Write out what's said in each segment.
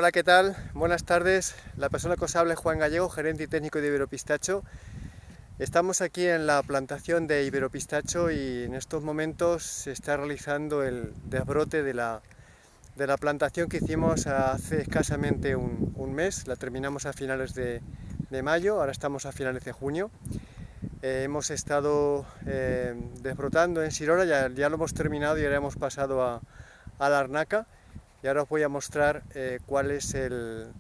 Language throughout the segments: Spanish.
Hola, ¿qué tal? Buenas tardes. La persona que os habla es Juan Gallego, gerente y técnico de Iberopistacho. Estamos aquí en la plantación de Iberopistacho y en estos momentos se está realizando el desbrote de la plantación que hicimos hace escasamente un mes. La terminamos a finales de mayo, ahora estamos a finales de junio. Hemos estado desbrotando en Sirora, ya lo hemos terminado y ahora hemos pasado a la Arnaca. Y ahora os voy a mostrar cuál es el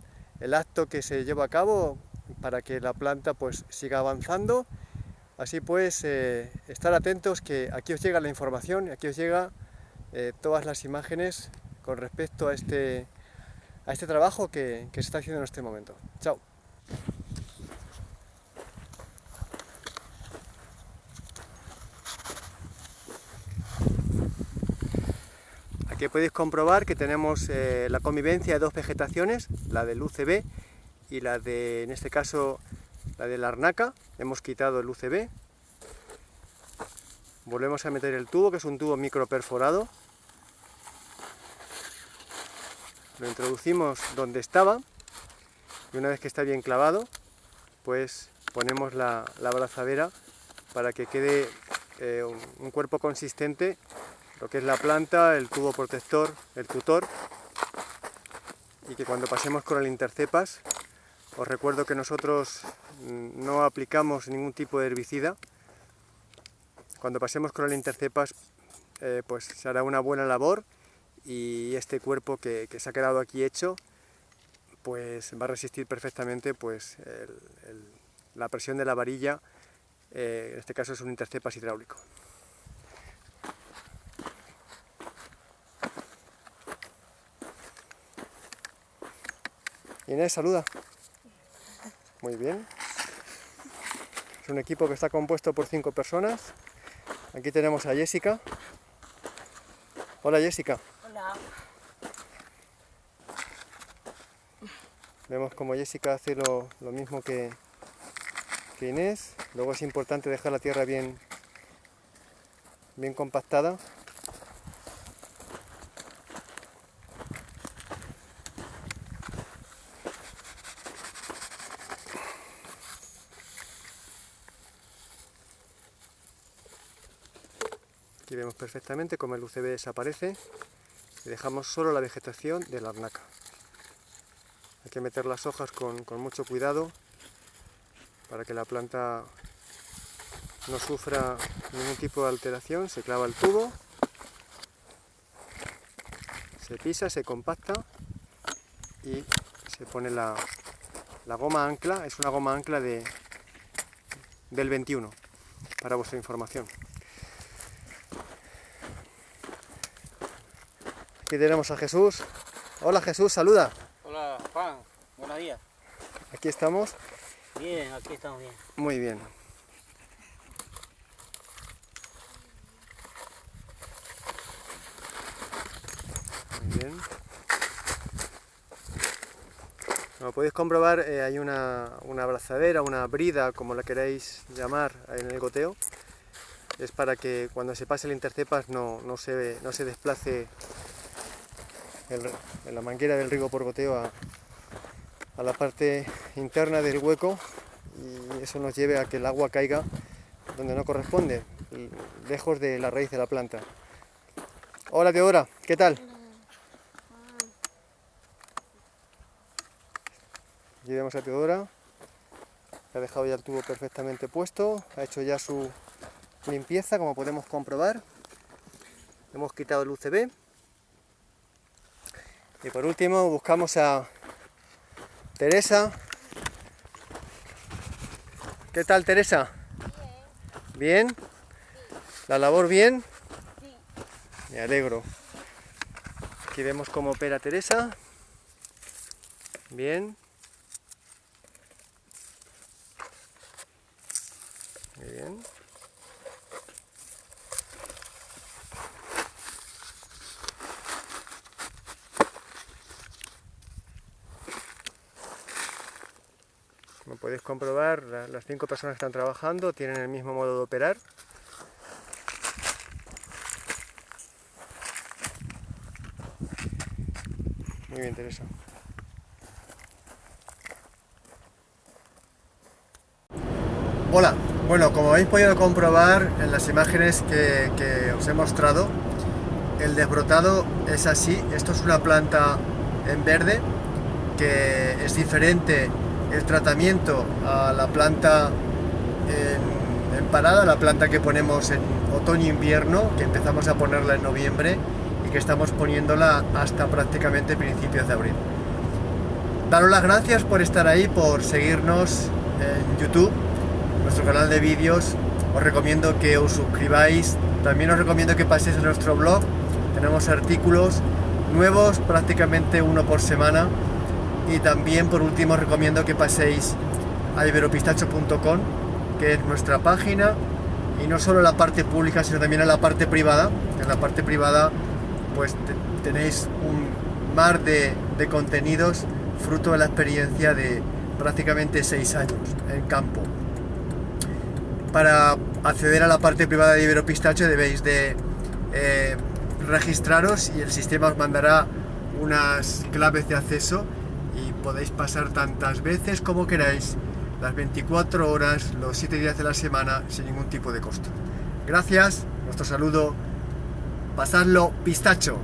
acto que se lleva a cabo para que la planta pues siga avanzando. Así pues, estar atentos, que aquí os llega la información, aquí os llega todas las imágenes con respecto a este trabajo que se está haciendo en este momento. Chao. Aquí podéis comprobar que tenemos la convivencia de dos vegetaciones, la del UCB y la de, en este caso, la de la Arnaca. Hemos quitado el UCB. Volvemos a meter el tubo, que es un tubo microperforado. Lo introducimos donde estaba y una vez que está bien clavado, pues ponemos la abrazadera para que quede un cuerpo consistente, lo que es la planta, el tubo protector, el tutor, y que cuando pasemos con el intercepas, os recuerdo que nosotros no aplicamos ningún tipo de herbicida. Cuando pasemos con el intercepas, pues se hará una buena labor y este cuerpo que se ha quedado aquí hecho, pues va a resistir perfectamente pues la presión de la varilla. En este caso es un intercepas hidráulico. Inés, saluda. Muy bien. Es un equipo que está compuesto por 5 personas. Aquí tenemos a Jessica. Hola, Jessica. Hola. Vemos como Jessica hace lo mismo que Inés. Luego es importante dejar la tierra bien compactada. Aquí vemos perfectamente cómo el UCB desaparece y dejamos solo la vegetación de la Arnaca. Hay que meter las hojas con mucho cuidado para que la planta no sufra ningún tipo de alteración. Se clava el tubo, se pisa, se compacta y se pone la goma ancla. Es una goma ancla del 21, para vuestra información. Aquí tenemos a Jesús. Hola, Jesús, saluda. Hola Juan, buenos días. Aquí estamos. Bien, aquí estamos bien. Muy bien. Muy bien. Como podéis comprobar, hay una abrazadera, una brida, como la queráis llamar, en el goteo. Es para que cuando se pase el intercepas no se desplace la manguera del riego por goteo a la parte interna del hueco, y eso nos lleve a que el agua caiga donde no corresponde, lejos de la raíz de la planta. Hola Teodora, ¿qué tal? Aquí vemos a Teodora, que ha dejado ya el tubo perfectamente puesto, ha hecho ya su limpieza, como podemos comprobar. Hemos quitado el UCB. Y por último buscamos a Teresa. ¿Qué tal, Teresa? Bien. ¿Bien? ¿La labor bien? Sí. Me alegro. Aquí vemos cómo opera Teresa. Bien. Muy bien. Como podéis comprobar, las 5 personas que están trabajando tienen el mismo modo de operar. Muy bien, Teresa. Hola, bueno, como habéis podido comprobar en las imágenes que os he mostrado, el desbrotado es así. Esto es una planta en verde, que es diferente el tratamiento a la planta en parada, la planta que ponemos en otoño-invierno, que empezamos a ponerla en noviembre y que estamos poniéndola hasta prácticamente principios de abril. Daros las gracias por estar ahí, por seguirnos en YouTube, nuestro canal de vídeos. Os recomiendo que os suscribáis, también os recomiendo que paséis a nuestro blog. Tenemos artículos nuevos, prácticamente uno por semana, y también por último os recomiendo que paséis a iberopistacho.com, que es nuestra página, y no solo la parte pública sino también en la parte privada. En la parte privada pues tenéis un mar de contenidos fruto de la experiencia de prácticamente 6 años en campo. Para acceder a la parte privada de Iberopistacho debéis de registraros, y el sistema os mandará unas claves de acceso y podéis pasar tantas veces como queráis, las 24 horas, los 7 días de la semana, sin ningún tipo de costo. Gracias, nuestro saludo, pasadlo pistacho.